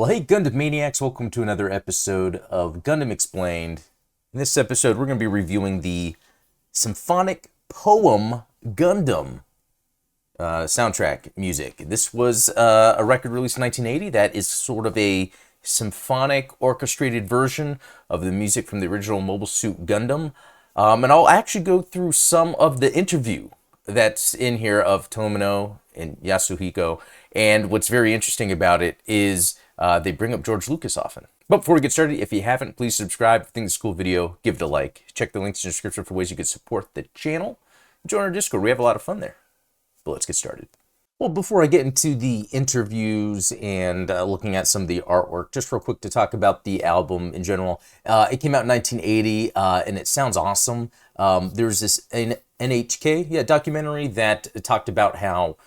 Well, hey, Gundam Maniacs, welcome to another episode of Gundam Explained. In this episode, we're going to be reviewing the Symphonic Poem Gundam soundtrack music. This was a record released in 1980 that is sort of a symphonic orchestrated version of the music from the original Mobile Suit Gundam. And I'll actually go through some of the interview that's in here of Tomino and Yasuhiko. And what's very interesting about it is they bring up George Lucas often. But before we get started, if you haven't, please subscribe. If you think it's a cool video, give it a like. Check the links in the description for ways you can support the channel. Join our Discord. We have a lot of fun there. But let's get started. Well, before I get into the interviews and looking at some of the artwork, just real quick to talk about the album in general. It came out in 1980, and it sounds awesome. There's this NHK documentary that talked about how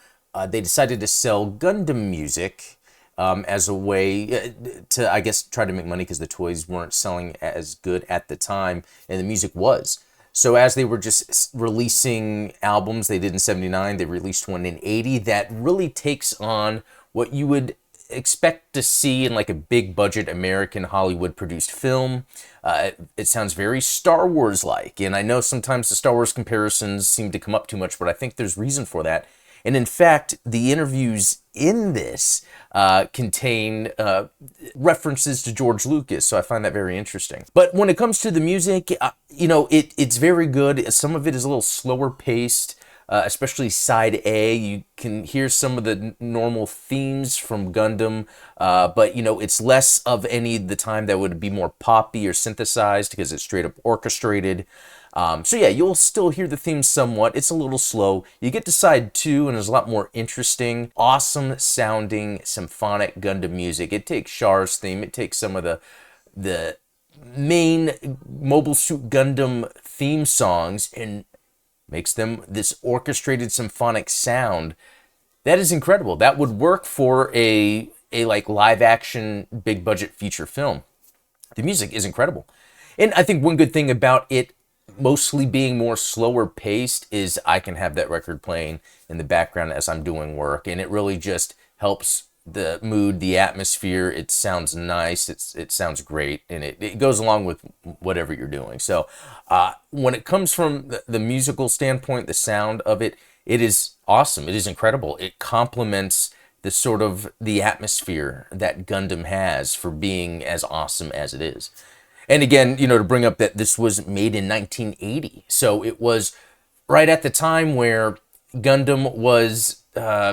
they decided to sell Gundam music as a way to, I guess, try to make money because the toys weren't selling as good at the time, and the music was. So as they were just releasing albums, they did in 79, they released one in 80 that really takes on what you would expect to see in like a big budget American Hollywood produced film. It sounds very Star Wars like, and I know sometimes the Star Wars comparisons seem to come up too much, but I think there's reason for that. And in fact, the interviews in this contain references to George Lucas, so I find that very interesting. But when it comes to the music, it's very good. Some of it is a little slower paced, especially side A. You can hear some of the normal themes from Gundam, but it's less of any of the time that would be more poppy or synthesized because it's straight up orchestrated. So yeah, you'll still hear the theme somewhat. It's a little slow. You get to side 2 and there's a lot more interesting, awesome sounding symphonic Gundam music. It takes Char's theme. It takes some of the main Mobile Suit Gundam theme songs and makes them this orchestrated symphonic sound. That is incredible. That would work for a like live action big budget feature film. The music is incredible. And I think one good thing about it mostly being more slower paced is I can have that record playing in the background as I'm doing work, and it really just helps the mood, the atmosphere. It sounds nice, it sounds great, and it goes along with whatever you're doing. So when it comes from the musical standpoint, the sound of it, it is awesome. It is incredible. It complements the sort of the atmosphere that Gundam has for being as awesome as it is. And again, to bring up that this was made in 1980. So it was right at the time where Gundam was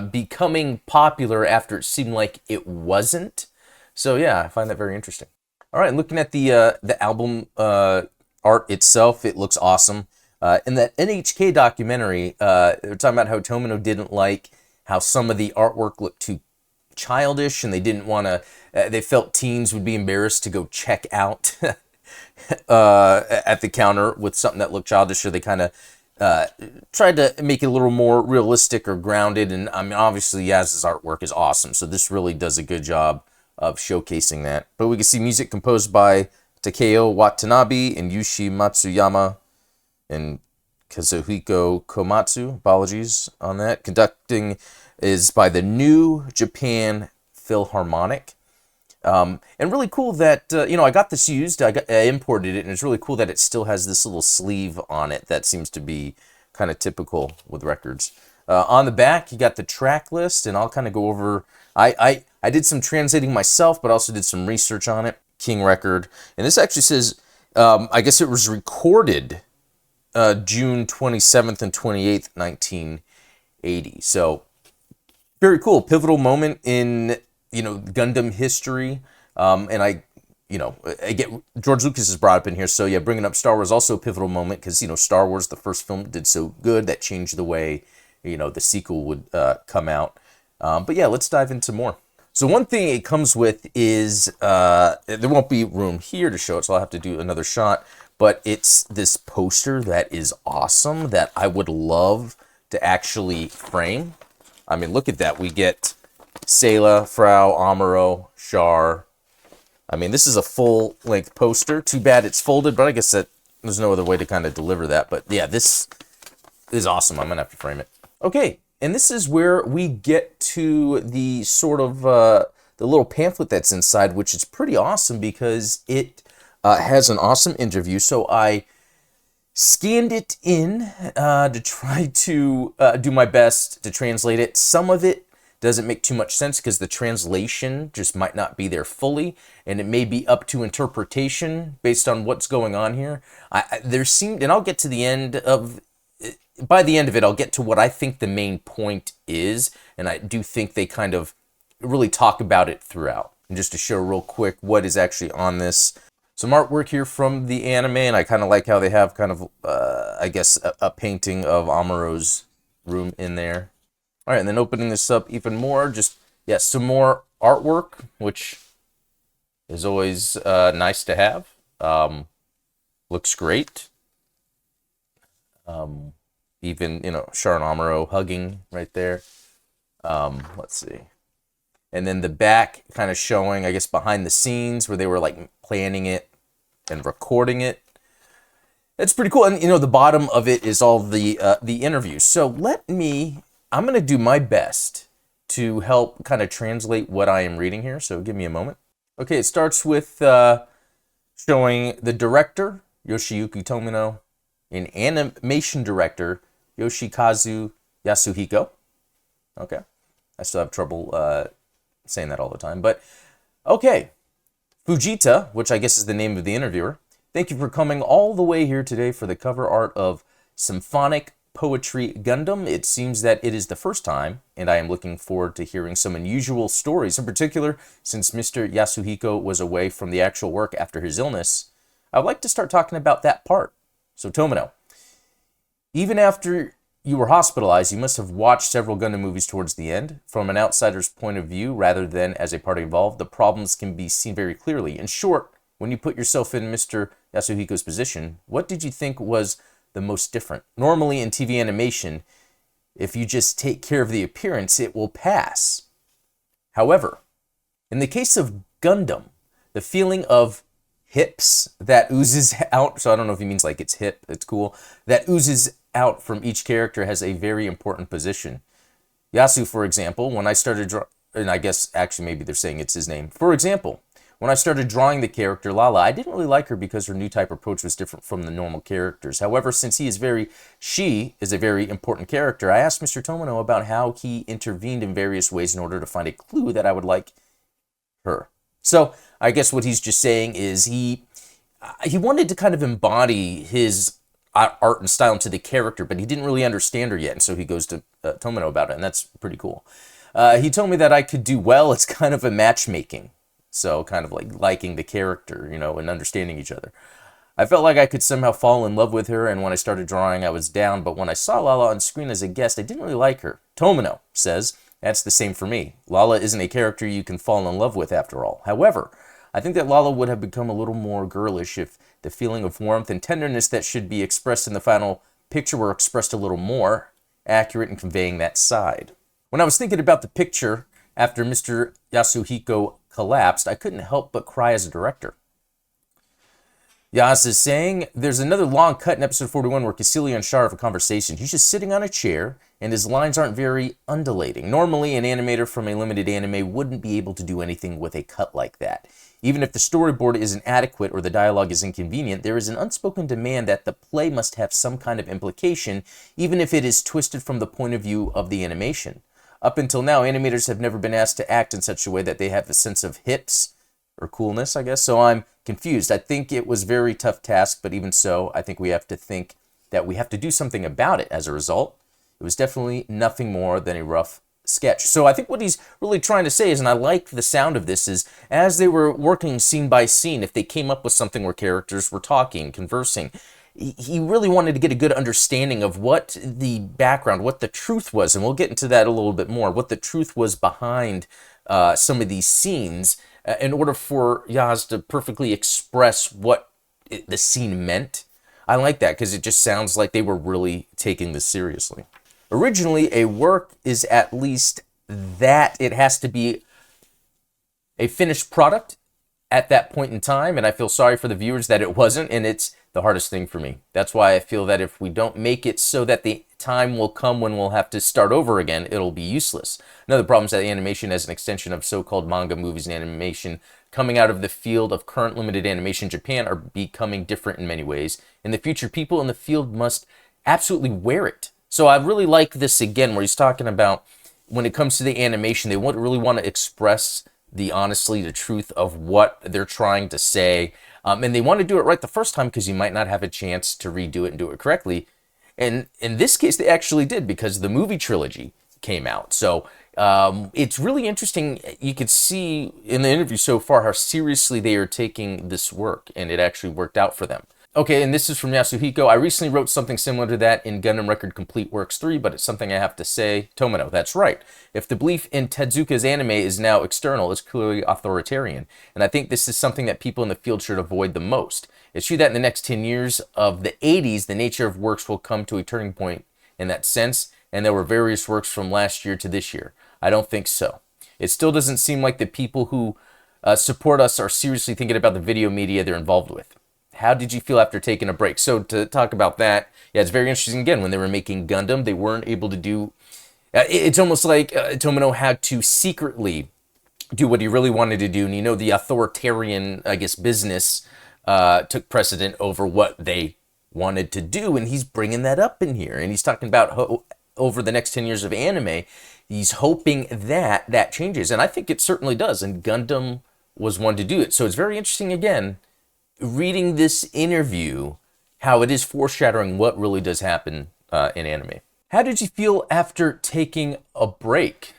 becoming popular after it seemed like it wasn't. So yeah, I find that very interesting. All right, looking at the album art itself, it looks awesome. In that NHK documentary, they're talking about how Tomino didn't like how some of the artwork looked too childish, and they didn't want to, they felt teens would be embarrassed to go check out at the counter with something that looked childish, so they kind of tried to make it a little more realistic or grounded. And I mean, obviously Yaz's artwork is awesome, so this really does a good job of showcasing that. But we can see music composed by Takeo Watanabe and Yushi Matsuyama and Kazuhiko Komatsu. Apologies on that. Conducting is by the New Japan Philharmonic. And really cool that, I got this used, I imported it, and it's really cool that it still has this little sleeve on it that seems to be kind of typical with records. On the back, you got the track list, and I'll kind of go over, I did some translating myself, but also did some research on it. King record. And this actually says, I guess it was recorded June 27th and 28th, 1980. So, very cool. Pivotal moment in Gundam history. And I get George Lucas is brought up in here. So yeah, bringing up Star Wars also a pivotal moment because, Star Wars, the first film, did so good that changed the way, the sequel would come out. But yeah, let's dive into more. So one thing it comes with is, there won't be room here to show it, so I'll have to do another shot. But it's this poster that is awesome that I would love to actually frame. I mean, look at that. We get Sayla, Frau, Amuro, Char. I mean, this is a full-length poster. Too bad it's folded, but I guess that there's no other way to kind of deliver that. But yeah, this is awesome. I'm going to have to frame it. Okay, and this is where we get to the sort of the the little pamphlet that's inside, which is pretty awesome because it has an awesome interview. So I scanned it in to try to do my best to translate it. Some of it doesn't make too much sense because the translation just might not be there fully, and it may be up to interpretation based on what's going on here. And I'll get to the end of, by the end of it, I'll get to what I think the main point is, and I do think they kind of really talk about it throughout. And just to show real quick what is actually on this. Some artwork here from the anime, and I kind of like how they have kind of, I guess, a painting of Amuro's room in there. All right, and then opening this up even more, just, yeah, some more artwork, which is always nice to have. Looks great. Even, Sharon Amuro hugging right there. Let's see. And then the back kind of showing, I guess, behind the scenes where they were, like, planning it and recording it. It's pretty cool. And, the bottom of it is all the interviews. So I'm going to do my best to help kind of translate what I am reading here. So give me a moment. Okay, it starts with showing the director, Yoshiyuki Tomino, and animation director, Yoshikazu Yasuhiko. Okay. I still have trouble saying that all the time. But, okay. Fujita, which I guess is the name of the interviewer, thank you for coming all the way here today for the cover art of Symphonic Poetry Gundam. It seems that it is the first time, and I am looking forward to hearing some unusual stories. In particular, since Mr. Yasuhiko was away from the actual work after his illness, I would like to start talking about that part. So Tomino, even after you were hospitalized, you must have watched several Gundam movies towards the end. From an outsider's point of view, rather than as a party involved, the problems can be seen very clearly. In short, when you put yourself in Mr. Yasuhiko's position, what did you think was the most different? Normally in TV animation, if you just take care of the appearance, it will pass. However, in the case of Gundam, the feeling of hips that oozes out, so I don't know if he means like it's hip, it's cool, that oozes out from each character has a very important position. Yasu, for example, when I started and I guess actually maybe they're saying it's his name. For example, when I started drawing the character Lala, I didn't really like her because her new type approach was different from the normal characters. However, since she is a very important character, I asked Mr. Tomino about how he intervened in various ways in order to find a clue that I would like her. So I guess what he's just saying is he wanted to kind of embody his art and style into the character, but he didn't really understand her yet, and so he goes to Tomino about it, and that's pretty cool. He told me that I could do well. It's kind of a matchmaking. So kind of like liking the character, and understanding each other. I felt like I could somehow fall in love with her, and when I started drawing, I was down, but when I saw Lala on screen as a guest, I didn't really like her. Tomino says, that's the same for me. Lala isn't a character you can fall in love with after all. However, I think that Lala would have become a little more girlish if the feeling of warmth and tenderness that should be expressed in the final picture were expressed a little more accurate in conveying that side. When I was thinking about the picture after Mr. Yasuhiko collapsed, I couldn't help but cry as a director. Yas is saying, there's another long cut in episode 41 where Cassilia and Char have a conversation. He's just sitting on a chair, and his lines aren't very undulating. Normally, an animator from a limited anime wouldn't be able to do anything with a cut like that. Even if the storyboard isn't adequate or the dialogue is inconvenient, there is an unspoken demand that the play must have some kind of implication, even if it is twisted from the point of view of the animation. Up until now, animators have never been asked to act in such a way that they have a sense of hips, or coolness, I guess, so I'm confused. I think it was a very tough task, but even so, I think we have to think that we have to do something about it as a result. It was definitely nothing more than a rough sketch. So I think what he's really trying to say is, and I like the sound of this, is as they were working scene by scene, if they came up with something where characters were talking, conversing, he really wanted to get a good understanding of what the background, what the truth was, and we'll get into that a little bit more, what the truth was behind some of these scenes in order for Yaz to perfectly express what the scene meant. I like that because it just sounds like they were really taking this seriously. Originally, a work is at least that it has to be a finished product at that point in time, and I feel sorry for the viewers that it wasn't, and it's the hardest thing for me. That's why I feel that if we don't make it so that the time will come when we'll have to start over again, it'll be useless. Another problem is that animation as an extension of so-called manga, movies, and animation coming out of the field of current limited animation in Japan are becoming different in many ways. In the future, people in the field must absolutely wear it. So I really like this again, where he's talking about when it comes to the animation, they really want to express the truth of what they're trying to say. And they want to do it right the first time because you might not have a chance to redo it and do it correctly. And in this case, they actually did because the movie trilogy came out. So it's really interesting. You could see in the interview so far how seriously they are taking this work, and it actually worked out for them. Okay, and this is from Yasuhiko. I recently wrote something similar to that in Gundam Record Complete Works 3, but it's something I have to say. Tomino, that's right. If the belief in Tezuka's anime is now external, it's clearly authoritarian. And I think this is something that people in the field should avoid the most. It's true that in the next 10 years of the 80s, the nature of works will come to a turning point in that sense, and there were various works from last year to this year. I don't think so. It still doesn't seem like the people who support us are seriously thinking about the video media they're involved with. How did you feel after taking a break? So to talk about that, yeah, it's very interesting. Again, when they were making Gundam, they weren't able to do... it's almost like Tomino had to secretly do what he really wanted to do. And you know, the authoritarian, I guess, business took precedent over what they wanted to do. And he's bringing that up in here. And he's talking about over the next 10 years of anime, he's hoping that that changes. And I think it certainly does. And Gundam was one to do it. So it's very interesting, again, reading this interview, how it is foreshadowing what really does happen in anime. How did you feel after taking a break?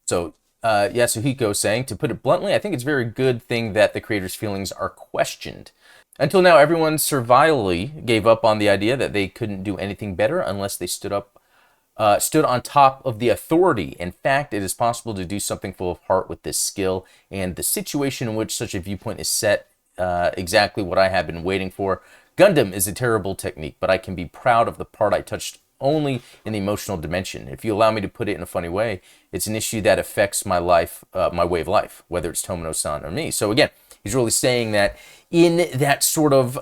So Yasuhiko saying, to put it bluntly, I think it's a very good thing that the creator's feelings are questioned. Until now, everyone servilely gave up on the idea that they couldn't do anything better unless they stood on top of the authority. In fact, it is possible to do something full of heart with this skill, and the situation in which such a viewpoint is set exactly what I have been waiting for. Gundam is a terrible technique, but I can be proud of the part I touched only in the emotional dimension. If you allow me to put it in a funny way, it's an issue that affects my life, my way of life, whether it's Tomino-san or me. So again, he's really saying that in that sort of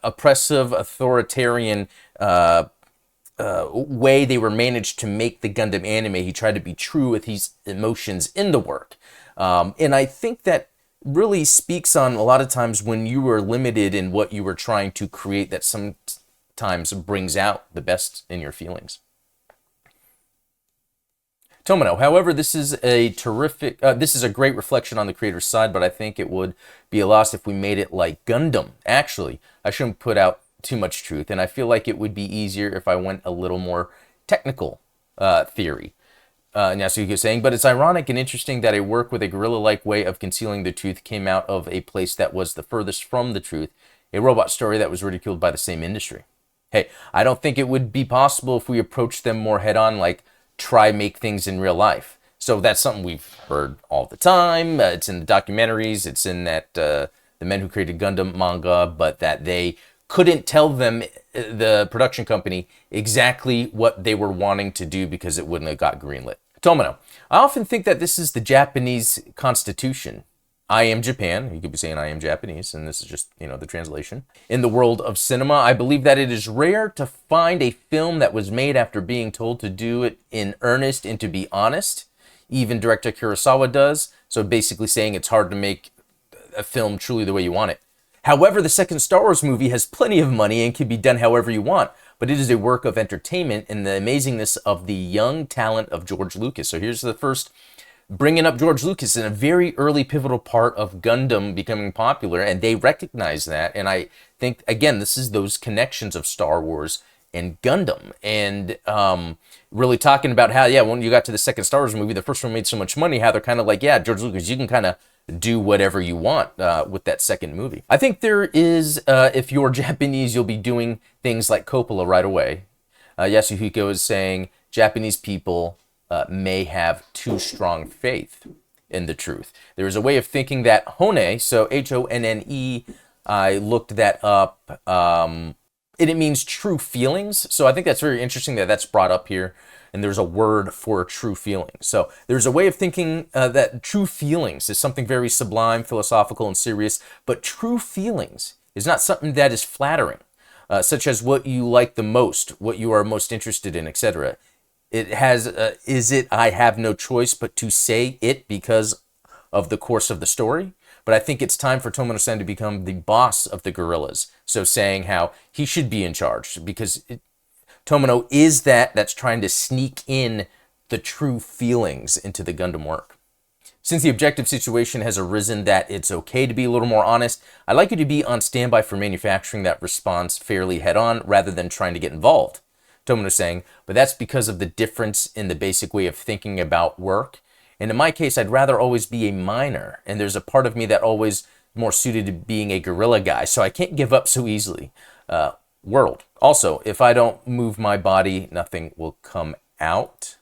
oppressive, authoritarian way they were managed to make the Gundam anime, he tried to be true with his emotions in the work. And I think that really speaks on a lot of times when you were limited in what you were trying to create, that sometimes brings out the best in your feelings. Tomino, however, this is a great reflection on the creator's side, but I think it would be a loss if we made it like Gundam. Actually, I shouldn't put out too much truth, and I feel like it would be easier if I went a little more technical theory. Yasuhiko saying, but it's ironic and interesting that a work with a guerrilla-like way of concealing the truth came out of a place that was the furthest from the truth, a robot story that was ridiculed by the same industry. Hey, I don't think it would be possible if we approached them more head-on, like try make things in real life. So that's something we've heard all the time. It's in the documentaries. It's in that the men who created Gundam manga, but that they couldn't tell them, the production company, exactly what they were wanting to do because it wouldn't have got greenlit. Tomino, I often think that this is the Japanese constitution. I am Japan. You could be saying I am Japanese, and this is just, the translation. In the world of cinema, I believe that it is rare to find a film that was made after being told to do it in earnest and to be honest. Even director Kurosawa does. So basically saying it's hard to make a film truly the way you want it. However, the second Star Wars movie has plenty of money and can be done however you want, but it is a work of entertainment and the amazingness of the young talent of George Lucas. So here's the first, bringing up George Lucas in a very early pivotal part of Gundam becoming popular, and they recognize that. And I think, again, this is those connections of Star Wars and Gundam, and really talking about how, when you got to the second Star Wars movie, the first one made so much money, how they're kind of like, George Lucas, you can kind of do whatever you want with that second movie. I think there is, if you're Japanese, you'll be doing things like Coppola right away. Yasuhiko is saying Japanese people may have too strong faith in the truth. There is a way of thinking that Hone, so Honne, I looked that up, and it means true feelings. So I think that's very interesting that that's brought up here. And there's a word for true feelings. So there's a way of thinking that true feelings is something very sublime, philosophical, and serious. But true feelings is not something that is flattering, such as what you like the most, what you are most interested in, etc. It has, is it I have no choice but to say it because of the course of the story? But I think it's time for Tomino-san to become the boss of the gorillas. So saying how he should be in charge, because Tomino is that's trying to sneak in the true feelings into the Gundam work. Since the objective situation has arisen that it's okay to be a little more honest, I'd like you to be on standby for manufacturing that response fairly head-on rather than trying to get involved. Tomino saying, but that's because of the difference in the basic way of thinking about work. And in my case, I'd rather always be a miner, and there's a part of me that always more suited to being a guerrilla guy, so I can't give up so easily. World. Also, if I don't move my body, nothing will come out.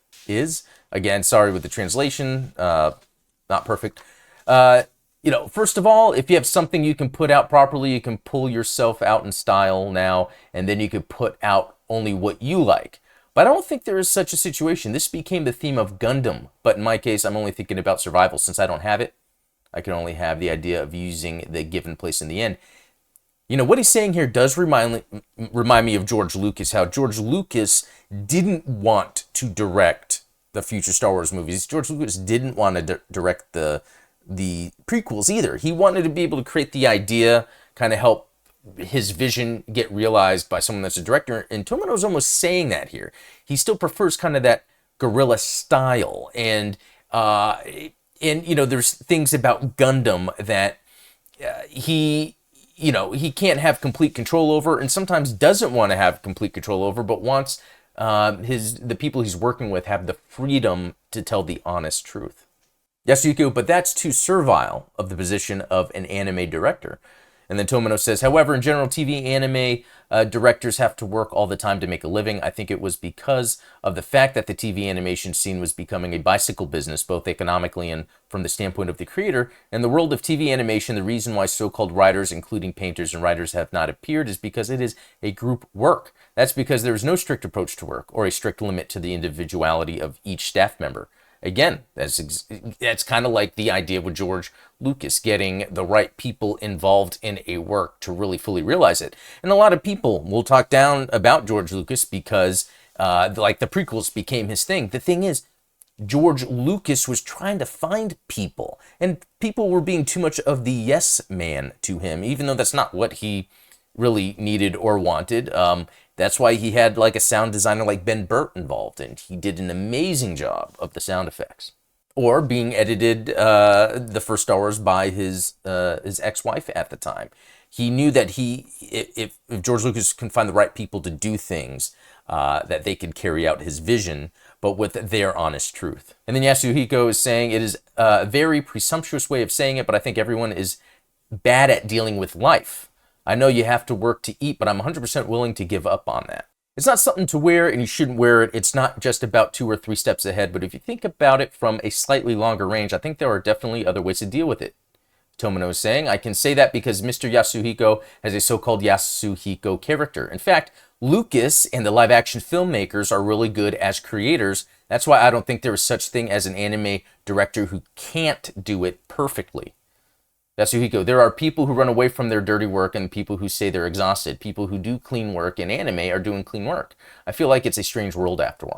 Again, sorry with the translation, not perfect. First of all, if you have something you can put out properly, you can pull yourself out in style now, and then you can put out only what you like. But I don't think there is such a situation. This became the theme of Gundam, but in my case, I'm only thinking about survival. Since I don't have it, I can only have the idea of using the given place in the end. What he's saying here does remind me of George Lucas, how George Lucas didn't want to direct the future Star Wars movies. George Lucas didn't want to direct the prequels either. He wanted to be able to create the idea, kind of help his vision get realized by someone that's a director. And Tomino's almost saying that here. He still prefers kind of that guerrilla style. And there's things about Gundam that he can't have complete control over, and sometimes doesn't want to have complete control over, but wants the people he's working with have the freedom to tell the honest truth. Yasuhiko, but that's too servile of the position of an anime director. And then Tomino says, however, in general, TV anime directors have to work all the time to make a living. I think it was because of the fact that the TV animation scene was becoming a bicycle business, both economically and from the standpoint of the creator. In the world of TV animation, the reason why so-called writers, including painters and writers, have not appeared is because it is a group work. That's because there is no strict approach to work or a strict limit to the individuality of each staff member. Again, that's kind of like the idea with George Lucas, getting the right people involved in a work to really fully realize it. And a lot of people will talk down about George Lucas because like the prequels became his thing. The thing is, George Lucas was trying to find people, and people were being too much of the yes man to him, even though that's not what he really needed or wanted. That's why he had like a sound designer like Ben Burt involved, and he did an amazing job of the sound effects. Or being edited the first Star Wars by his ex-wife at the time. He knew that if George Lucas can find the right people to do things, that they could carry out his vision, but with their honest truth. And then Yasuhiko is saying it is a very presumptuous way of saying it, but I think everyone is bad at dealing with life. I know you have to work to eat, but I'm 100% willing to give up on that. It's not something to wear, and you shouldn't wear it. It's not just about 2 or 3 steps ahead, but if you think about it from a slightly longer range, I think there are definitely other ways to deal with it. Tomino is saying, I can say that because Mr. Yasuhiko has a so-called Yasuhiko character. In fact, Lucas and the live-action filmmakers are really good as creators. That's why I don't think there is such thing as an anime director who can't do it perfectly. Yasuhiko, there are people who run away from their dirty work and people who say they're exhausted. People who do clean work in anime are doing clean work. I feel like it's a strange world after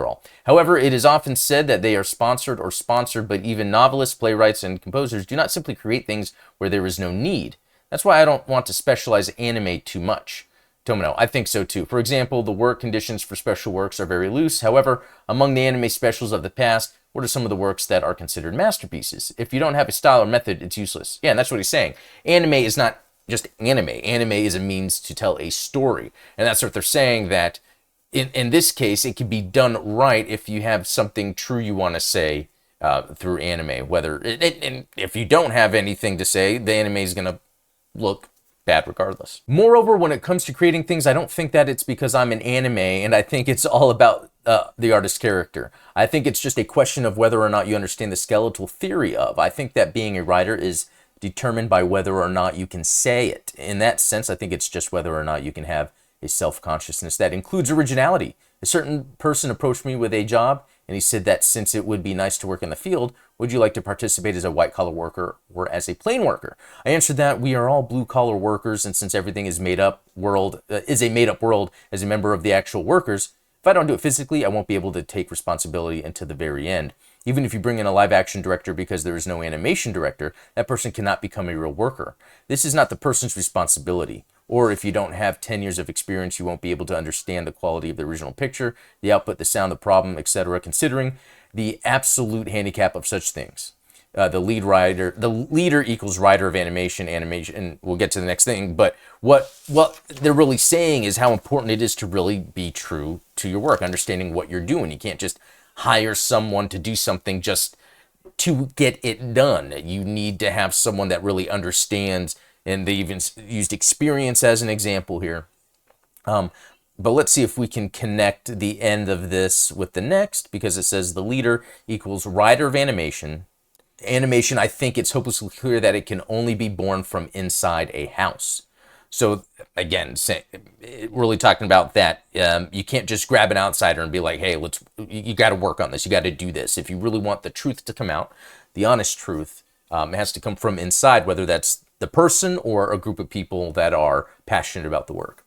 all. However, it is often said that they are sponsored, but even novelists, playwrights, and composers do not simply create things where there is no need. That's why I don't want to specialize anime too much. Tomino, I think so too. For example, the work conditions for special works are very loose. However, among the anime specials of the past, what are some of the works that are considered masterpieces? If you don't have a style or method, it's useless. Yeah, and that's what he's saying. Anime is not just anime. Anime is a means to tell a story. And that's what they're saying, that in this case, it can be done right if you have something true you want to say through anime. And if you don't have anything to say, the anime is going to look bad regardless. Moreover, when it comes to creating things, I don't think that it's because I'm an anime, and I think it's all about the artist's character. I think it's just a question of whether or not you understand the skeletal theory of. I think that being a writer is determined by whether or not you can say it. In that sense, I think it's just whether or not you can have a self-consciousness that includes originality. A certain person approached me with a job, And he said that since it would be nice to work in the field, would you like to participate as a white-collar worker or as a plain worker? I answered that we are all blue-collar workers, and since everything is made-up world, is a made-up world as a member of the actual workers, if I don't do it physically, I won't be able to take responsibility until the very end. Even if you bring in a live-action director because there is no animation director, that person cannot become a real worker. This is not the person's responsibility. Or if you don't have 10 years of experience, you won't be able to understand the quality of the original picture, the output, the sound, the problem, etc., considering the absolute handicap of such things. The leader equals writer of animation, and we'll get to the next thing, but what they're really saying is how important it is to really be true to your work, understanding what you're doing. You can't just hire someone to do something just to get it done. You need to have someone that really understands, and they even used experience as an example here. But let's see if we can connect the end of this with the next, because it says the leader equals writer of animation. Animation, I think it's hopelessly clear that it can only be born from inside a house. So again, really talking about that, you can't just grab an outsider and be like, hey, you got to work on this. You got to do this. If you really want the truth to come out, the honest truth, it has to come from inside, whether that's the person or a group of people that are passionate about the work.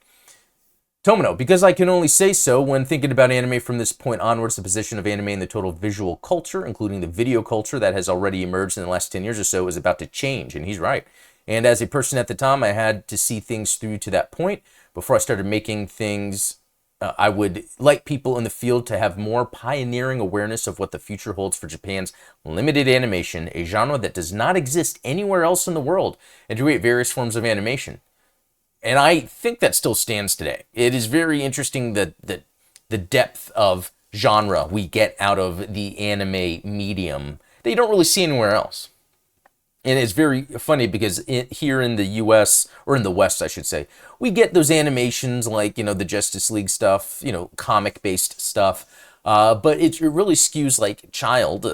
Tomino, because I can only say so, when thinking about anime from this point onwards, the position of anime in the total visual culture, including the video culture that has already emerged in the last 10 years or so, is about to change, and he's right. And as a person at the time, I had to see things through to that point. Before I started making things, I would like people in the field to have more pioneering awareness of what the future holds for Japan's limited animation, a genre that does not exist anywhere else in the world, and to create various forms of animation. And I think that still stands today. It is very interesting that the depth of genre we get out of the anime medium that you don't really see anywhere else. And it's very funny because here in the US, or in the West, I should say, we get those animations like, the Justice League stuff, comic-based stuff. But it really skews like child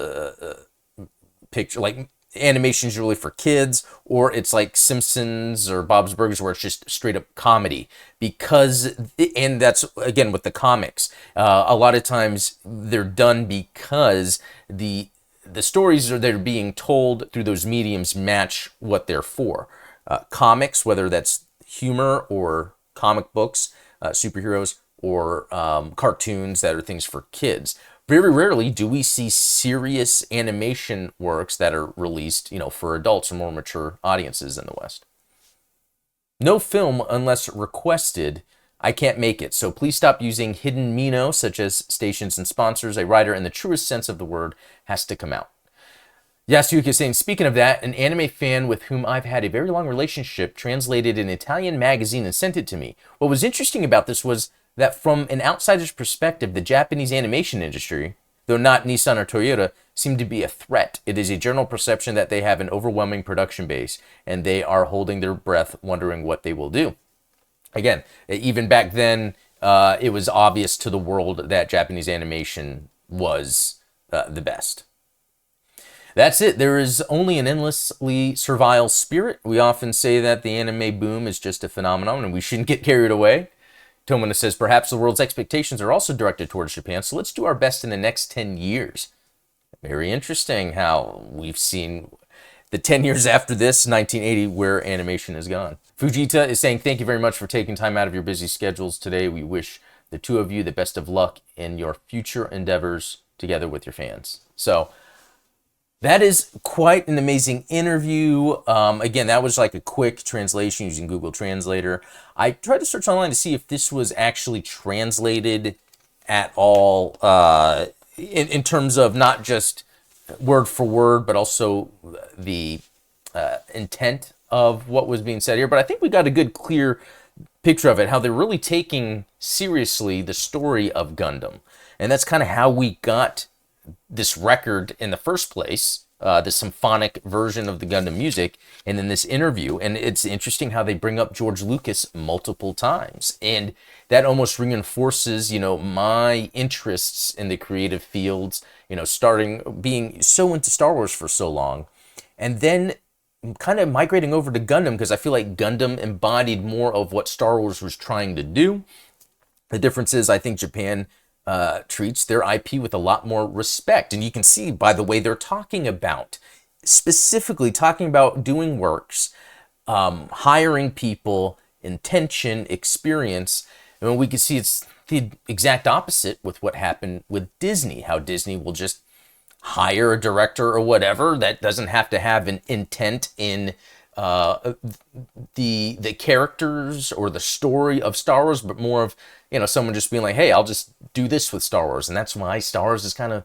picture, like animations really for kids, or it's like Simpsons or Bob's Burgers where it's just straight up comedy. And that's, again, with the comics. A lot of times they're done because the stories that are being told through those mediums match what they're for. Comics, whether that's humor or comic books, superheroes, or cartoons that are things for kids. Very rarely do we see serious animation works that are released, for adults or more mature audiences in the West. No film unless requested. I can't make it, so please stop using hidden Mino, such as stations and sponsors. A writer in the truest sense of the word has to come out. Yasuhiko is saying, speaking of that, an anime fan with whom I've had a very long relationship translated an Italian magazine and sent it to me. What was interesting about this was that from an outsider's perspective, the Japanese animation industry, though not Nissan or Toyota, seem to be a threat. It is a general perception that they have an overwhelming production base, and they are holding their breath, wondering what they will do. Again, even back then, it was obvious to the world that Japanese animation was the best. That's it. There is only an endlessly servile spirit. We often say that the anime boom is just a phenomenon, and we shouldn't get carried away. Tomino says, perhaps the world's expectations are also directed towards Japan, so let's do our best in the next 10 years. Very interesting how we've seen the 10 years after this, 1980, where animation has gone. Fujita is saying, thank you very much for taking time out of your busy schedules today. We wish the two of you the best of luck in your future endeavors together with your fans. So that is quite an amazing interview. Again, that was like a quick translation using Google Translator. I tried to search online to see if this was actually translated at all in terms of not just word for word, but also the intent of what was being said here. But I think we got a good, clear picture of it, how they're really taking seriously the story of Gundam. And that's kind of how we got this record in the first place, the symphonic version of the Gundam music, and then this interview. And it's interesting how they bring up George Lucas multiple times. And that almost reinforces, my interests in the creative fields, starting being so into Star Wars for so long. And then kind of migrating over to Gundam, because I feel like Gundam embodied more of what Star Wars was trying to do. The difference is, I think Japan treats their IP with a lot more respect. And you can see by the way they're talking about, specifically talking about doing works, hiring people, intention, experience. And we can see it's the exact opposite with what happened with Disney, how Disney will just hire a director or whatever that doesn't have to have an intent in the characters or the story of Star Wars, but more of, you know, someone just being like, hey, I'll just do this with Star Wars. And that's why Star Wars has kind of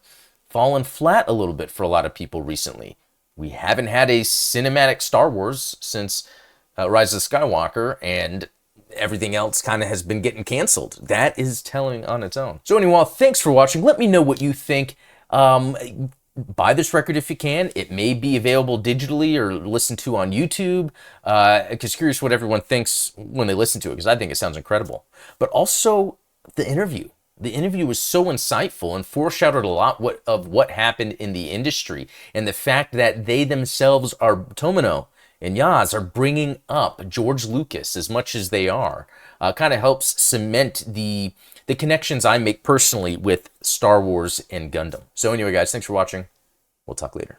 fallen flat a little bit for a lot of people recently. We haven't had a cinematic Star Wars since Rise of Skywalker, and everything else kind of has been getting canceled. That is telling on its own. So anyway, thanks for watching. Let me know what you think. Buy this record if you can. It may be available digitally or listened to on YouTube. Because curious what everyone thinks when they listen to it, because I think it sounds incredible. But also the interview. The interview was so insightful and foreshadowed a lot of what happened in the industry, and the fact that they themselves are, Tomino and Yaz, are bringing up George Lucas as much as they are, kind of helps cement the connections I make personally with Star Wars and Gundam. So anyway, guys, thanks for watching. We'll talk later.